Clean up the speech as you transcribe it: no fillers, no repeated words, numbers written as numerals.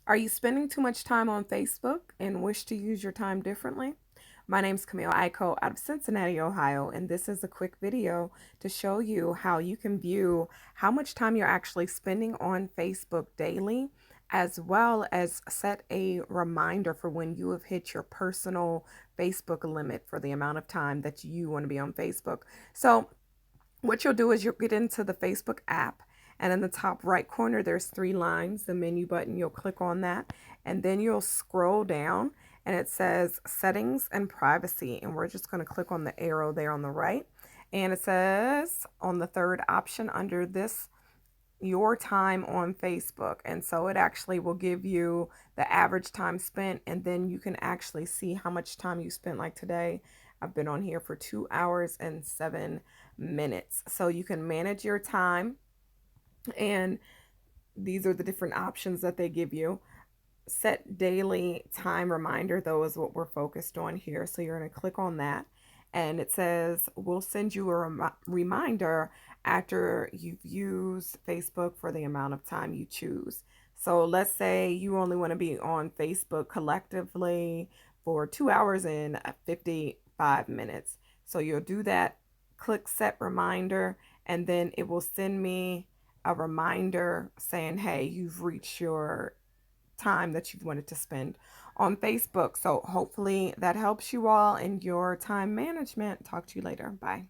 Are you spending too much time on Facebook and wish to use your time differently? My name is Camille Aiko out of Cincinnati, Ohio, and this is a quick video to show you how you can view how much time you're actually spending on Facebook daily, as well as set a reminder for when you have hit your personal Facebook limit for the amount of time that you want to be on Facebook. So what you'll do is you'll get into the Facebook app, and in the top right corner there's three lines, the menu button. You'll click on that, and then you'll scroll down, and it says settings and privacy, and we're just going to click on the arrow there on the right, and it says on the third option under this, your time on Facebook. And so it actually will give you the average time spent, and then you can actually see how much time you spent. Like today, I've been on here for 2 hours and 7 minutes. So you can manage your time, and these are the different options that they give you. Set daily time reminder, though, is what we're focused on here. So you're going to click on that, and it says we'll send you a reminder after you've used Facebook for the amount of time you choose. So let's say you only want to be on Facebook collectively for 2 hours and 55 minutes. So you'll do that, click set reminder, and then it will send me a reminder saying, hey, you've reached your time that you've wanted to spend on Facebook. So hopefully that helps you all in your time management. Talk to you later. Bye.